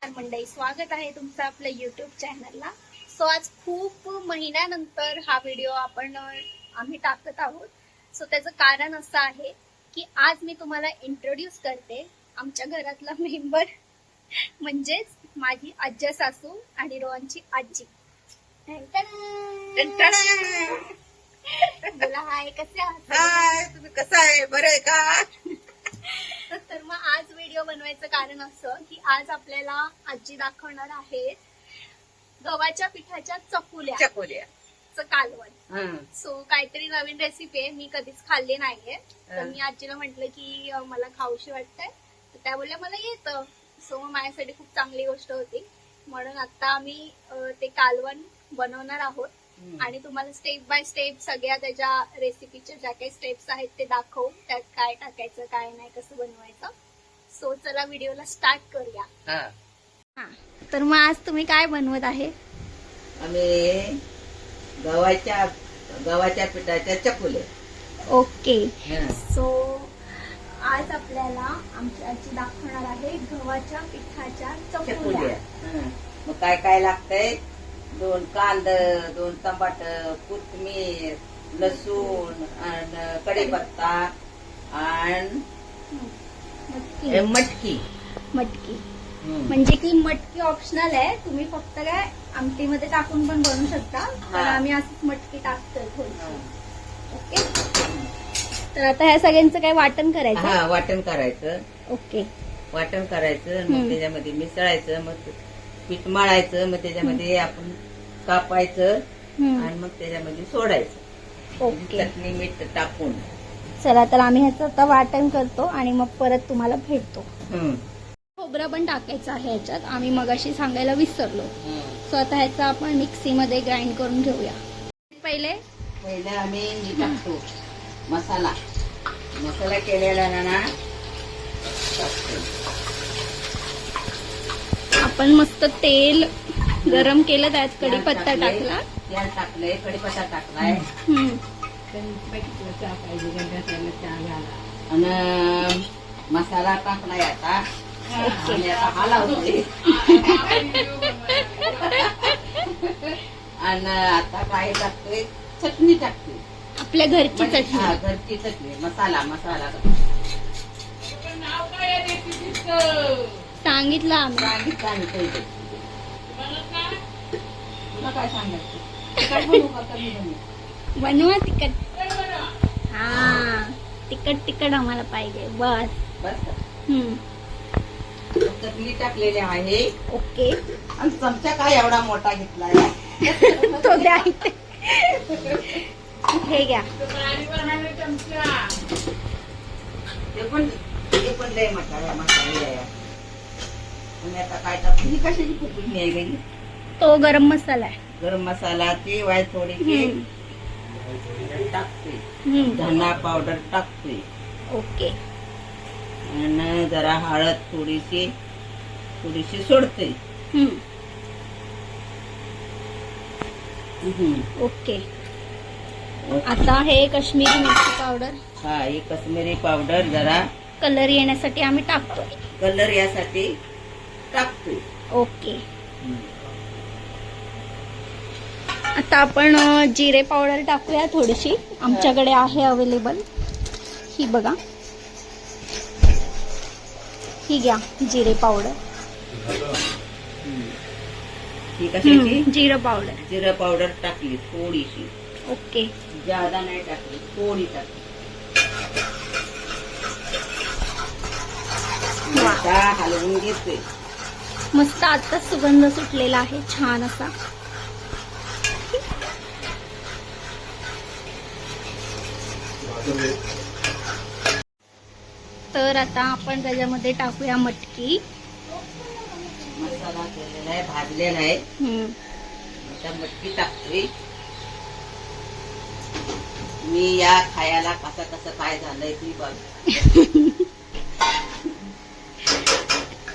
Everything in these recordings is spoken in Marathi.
मंडळी, स्वागत आहे तुमचं आपल्या युट्यूब चॅनलला. सो आज खूप महिन्यानंतर हा व्हिडिओ आम्ही टाकत आहोत. सो त्याचं कारण असं आहे की आज मी तुम्हाला इंट्रोड्यूस करते आमच्या घरातला मेंबर म्हणजेच माझी आज्या सासू आणि रोहनची आजी. बोला हाय, कसे आहात? हाय, तुम्ही कसं आहे? बरं आहे का? तर मग आज व्हिडिओ बनवायचं कारण असं की आज आपल्याला आजी दाखवणार आहेत गव्हाच्या पिठाच्या चकुल्या कालवण. सो काहीतरी नवीन रेसिपी आहे, मी कधीच खाल्ली नाहीये. तर मी आजीला म्हंटल की मला खाऊशी वाटतंय, तर त्या बोलल्या मला येतं. सो मग माझ्यासाठी खूप चांगली गोष्ट होती, म्हणून आता आम्ही ते कालवण बनवणार आहोत आणि तुम्हाला स्टेप बाय स्टेप सगळ्या त्याच्या रेसिपीच्या ज्या काही स्टेप्स आहेत ते दाखवू, त्यात काय टाकायचं काय नाही, कसं बनवायचं. सो चला व्हिडिओला स्टार्ट करूया. तर मग आज तुम्ही काय बनवत आहे? आम्ही गव्हाच्या पिठाच्या चकुले. ओके. सो आज आपल्याला आमची आजी दाखवणार आहे गव्हाच्या पिठाच्या चकुल्या. मग काय काय लागतंय? 2 कांदा, 2 टमाट, कोथिंबीर, लसूण आणि कढीपत्ता आणि मटकी. म्हणजे की मटकी ऑप्शनल आहे, तुम्ही फक्त काय आमटीमध्ये टाकून पण बनवू शकता, पण आम्ही असंच मटकी टाकतोय थोडी. ओके. तर आता ह्या सगळ्यांचं काय वाटण करायचं? वाटण करायचं. ओके. वाटण करायचं, मग त्याच्यामध्ये मिसळायचं, मग पीठ मळायचं, मग त्याच्यामध्ये आपण कापायचं आणि मग त्याच्यामध्ये सोडायचं. ओके. चटणी मीठ टाकून. चला, तर आम्ही ह्याचं आता वाटण करतो आणि मग परत तुम्हाला भेटतो. खोबरं पण टाकायचं आहे ह्याच्यात, आम्ही मगाशी सांगायला विसरलो. सो आता ह्याचं आपण मिक्सीमध्ये ग्राइंड करून घेऊया. पहिले आम्ही टाकतो मसाला केलेला ना. आपण मस्त तेल गरम केलं, त्यात कढीपत्ता टाकला. तेल टाकलंय, कढीपत्ता टाकलाय आणि मसाला टाकलाय. आता हलवतोय आणि आता काय टाकतोय? चटणी टाकतोय, आपल्या घरची चटणी. घरची चटणी. मसाला सांगितलं आम्ही. तुला काय सांगायचं? बनवा तिखट. तिखट आम्हाला पाहिजे बस. चटणी टाकलेली आहे. ओके. आणि चमचा काय एवढा मोठा घेतलाय? तो द्या. हे घ्या. ते पण लय मसाले आहे. तुम्ही आता काय टाकतो? ही कशाची फुकणी आहे गई? तो गरम मसाला आहे. गरम मसाला ती वाय थोडीशी टाकते. धना पावडर टाकते. ओके. आणि जरा हळद थोडीशी सोडते. ओके. आता हे काश्मीरी मिरची पावडर. ही काश्मीरी पावडर जरा कलर येण्यासाठी आम्ही टाकतो. कलर यासाठी टाकतो. ओके. आता आपण जिरे पावडर टाकूया थोडीशी, आमच्याकडे आहे अवेलेबल. ही बघा, ही घ्या जिरे पावडर. ही कशाची? जिरं पावडर टाकली थोडीशी. ओके. ज्यादा नाही टाकली, थोडी टाकली. आता हलवून घेते. मस्त आता सुगंध सुटलेला आहे छान असा. तर आता आपण त्याच्यामध्ये टाकूया मटकी. मसाला केलेला आहे, भाजलेला आहे. आता मटकी टाकतोय. मी या खायला कसं काय झालंय ती बघ.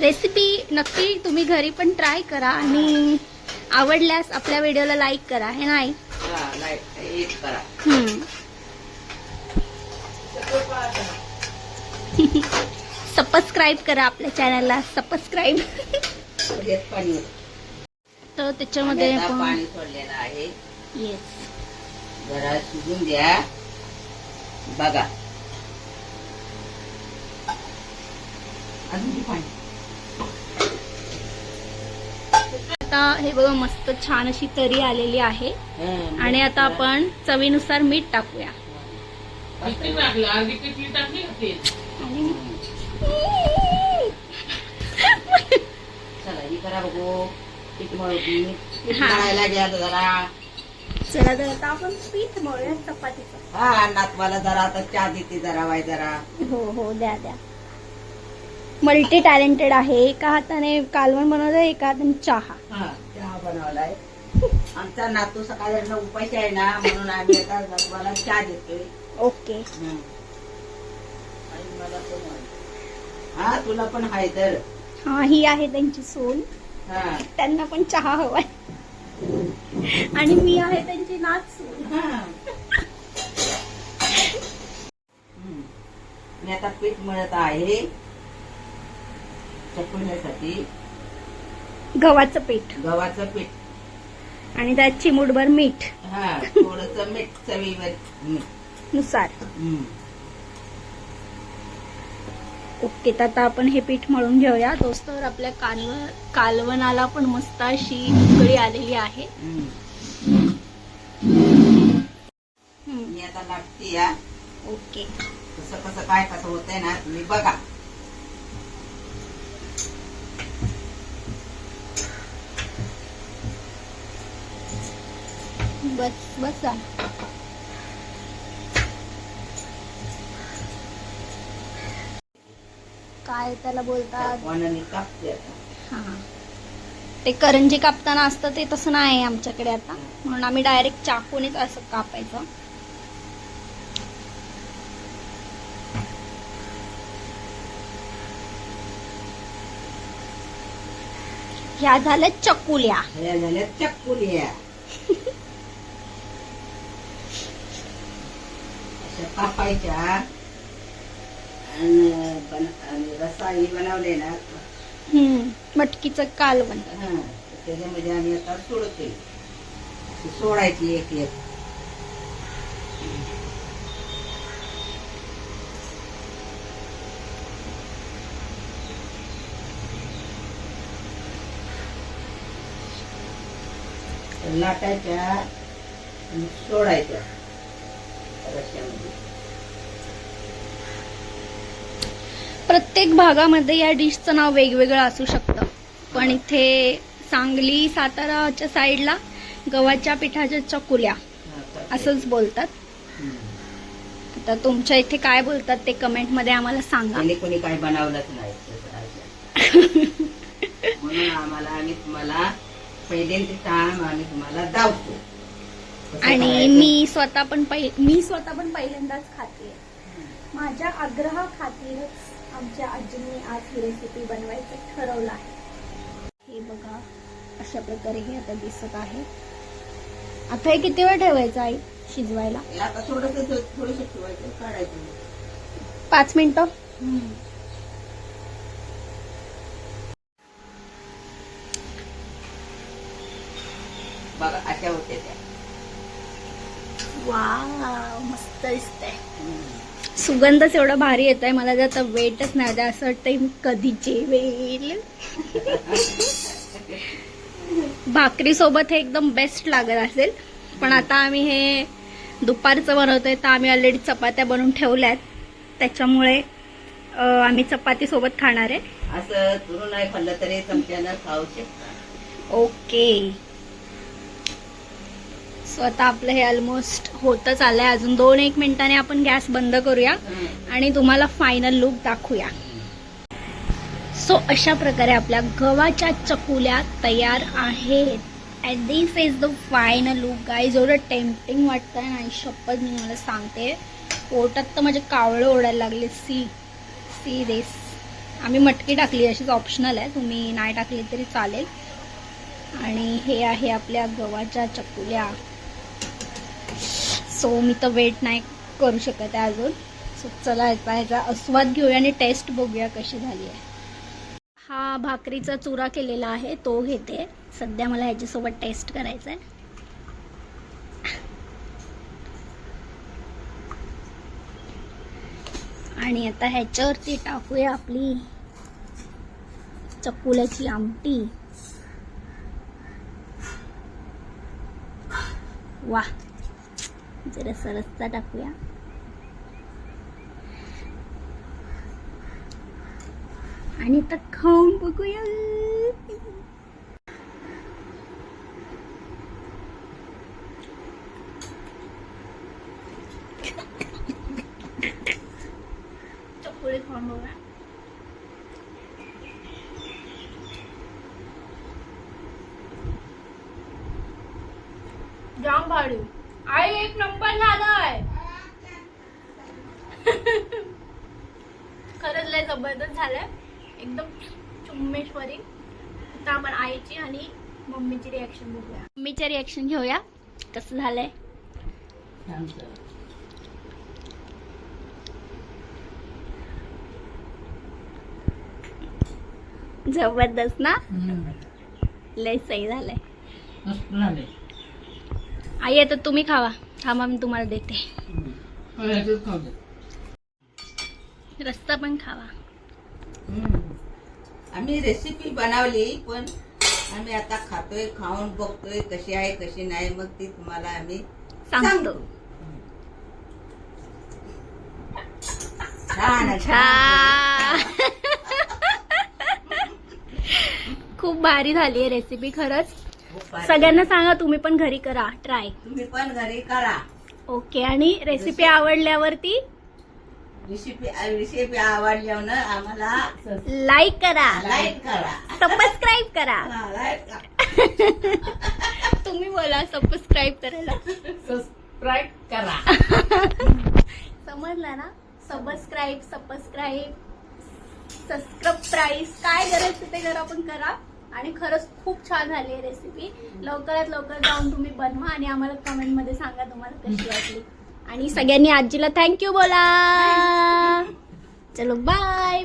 रेसिपी नक्की तुम्ही घरी पण ट्राय करा आणि आवडल्यास आपल्या व्हिडिओला लाईक करा. हे नाही लाईक करा. सबस्क्राईब करा आपल्या चॅनलला. सबस्क्राईब. हेच पाणी होतं. तर त्याच्यामध्ये आणि आता आपण पाणी सोडलेलं आहे. येस जरा शिजून द्या. बघा अजून पाणी. आता हे बघा मस्त छान अशी तरी आलेली आहे. आणि आता आपण चवीनुसार मीठ टाकूया. चला ही करा बघू. पीठ मळून मळायला घ्या जरा. चला तर आता आपण पीठ मळूया चपातीचं. हा नातवाला जरा आता चहा देते जरा वाय जरा. हो हो द्या द्या. मल्टी टॅलेंटेड आहे. एका हाताने कालवण बनवलं, एका हाताने चहा. हा चहा बनवलाय. आमचा नातू सकाळी उपाशी आहे ना, म्हणून आम्ही आता नातवाला चहा देतोय. ओके. आणि मला पण हा तुला पण हाय तर. हा ही आहे त्यांची सून. हा त्यांना पण चहा हवाय. आणि मी आहे त्यांची नात सून. मी आता पीठ मळत आहे चकुल्यासाठी. गव्हाचं पीठ. गव्हाचं पीठ. आणि त्यात चिमूटभर मीठ. हा थोडस मीठ चवीवर नुसार. ओके. तर आता आपण हे पीठ मळून घेऊया. दोस्तर आपल्या कालवणाला पण मस्त अशी उकळी आलेली आहे. मी आता लागते या. ओके. कसं कसं काय कसं होतंय ना तुम्ही बघा. बस बस झालं. काय त्याला बोलतात. वनाने कापते आता. हा ते करंजी कापताना असतं ते तसं नाही आमच्याकडे आता, म्हणून आम्ही डायरेक्ट चाकूनेच असं कापायचं. ह्या झाल्या चकुल्या. ह्या झाल्या चकुल्या. अशा कापायच्या आणि रसाही बनवले ना. मटकीचं कालवण. त्याच्यामध्ये आम्ही आता सोडतोय. सोडायची एक एक. लाटायच्या आणि सोडायच्या रश्यामध्ये. प्रत्येक भागामध्ये या डिशचं नाव वेगवेगळं असू शकतं, पण इथे सांगली साताराच्या साईडला गव्हाच्या पिठाच्या चकुल्या असंच बोलतात. आता तुमच्या इथे काय बोलतात ते कमेंट मध्ये आम्हाला सांगा. कोणी काय बनवलंच नाही म्हणून आम्हाला आम्ही तुम्हाला पहिल्यांदा आम्ही तुम्हाला दावतो. आणि मी स्वतः पण पहिल्यांदाच खाते. माझ्या आग्रहा खातीरच आमच्या आजींनी आज ही रेसिपी बनवायचं ठरवलं आहे. हे बघा अशा प्रकारे हे आता दिसत आहे. आता हे किती वेळ ठेवायचं आई शिजवायला? आता थोडंसं ठेवायचं, काढायचं 5 मिनिटं. बघा अशा होते त्या. वाव मस्त दिसतंय. सुगंधच एवढा भारी येत आहे. मला आता वेटच नाही द्या, असं वाटतंय मी कधी जेवेल. भाकरी सोबत हे एकदम बेस्ट लागत असेल. पण आता आम्ही हे दुपारचं बनवतोय, तर आम्ही ऑलरेडी चपात्या बनवून ठेवल्यात, त्याच्यामुळे आम्ही चपाती सोबत खाणार आहे. असं तुरून नाही खाल्लं तरी चमच्यानं खाऊ शकता. ओके. सो आता आपलं हे ऑलमोस्ट होतच आलंय. अजून 2-1 मिनिटाने आपण गॅस बंद करूया आणि तुम्हाला फायनल लुक दाखवूया. सो अशा प्रकारे आपल्या गव्हाच्या चकुल्या तयार आहेत. And this is the final look guys. एवढं टेम्पटिंग वाटतंय ना, शपथ मी मला सांगते. पोटात तर माझे कावळे ओढायला लागले. See this. आम्ही मटकी टाकली, अशीच ऑप्शनल आहे, तुम्ही नाही टाकली तरी चालेल. आणि हे आहे आपल्या गव्हाच्या चकुल्या. सो मी तर वेट नाही करू शकत आहे अजून. सो चला ह्याचा आस्वाद घेऊया आणि टेस्ट बघूया कशी झाली आहे. हा भाकरीचा चुरा केलेला आहे तो घेते. सध्या मला ह्याच्यासोबत टेस्ट करायचा आहे. आणि आता ह्याच्यावरती टाकूया आपली चकुल्याची आमटी. वा, जरा रस्सा टाकूया. आणि आता खाऊन बघूया. चकुली खाऊन बघूया. जाम भारी. आई एक नंबर झालाय. खरंच लय जबरदस्त झालंय, एकदम चुम्मेश्वरी. आता आपण आईची आणि मम्मीची रिॲक्शन बघूया. मम्मीचे रिॲक्शन घेऊया कसं झालंय. जबरदस्त ना, लय सही झालंय. आई आता तुम्ही खावा. थांबा मी तुम्हाला देते. रस्ता पण खावा. आम्ही रेसिपी बनवली पण आम्ही आता खातोय, खाऊन बघतोय कशी आहे कशी नाही, मग ती तुम्हाला आम्ही सांगतो. छान खूप भारी झाली आहे रेसिपी खरंच. सगळ्यांना सांगा तुम्ही पण घरी करा ट्राय. तुम्ही पण घरी करा. ओके. आणि रेसिपी आवडल्यावरती रेसिपी आवडल्यावर आम्हाला लाईक करा, सबस्क्राईब करा. तुम्ही बोला सबस्क्राईब करायला. सबस्क्राईब करा. समजलं ना. सबस्क्राईब प्राईस काय करायचं ते करा पण करा. आणि खरंच खूप छान झाली आहे रेसिपी. लवकरात लवकर जाऊन तुम्ही बनवा आणि आम्हाला कमेंट मध्ये सांगा तुम्हाला कशी वाटली. आणि सगळ्यांनी आजीला थँक्यू बोला. चलो बाय.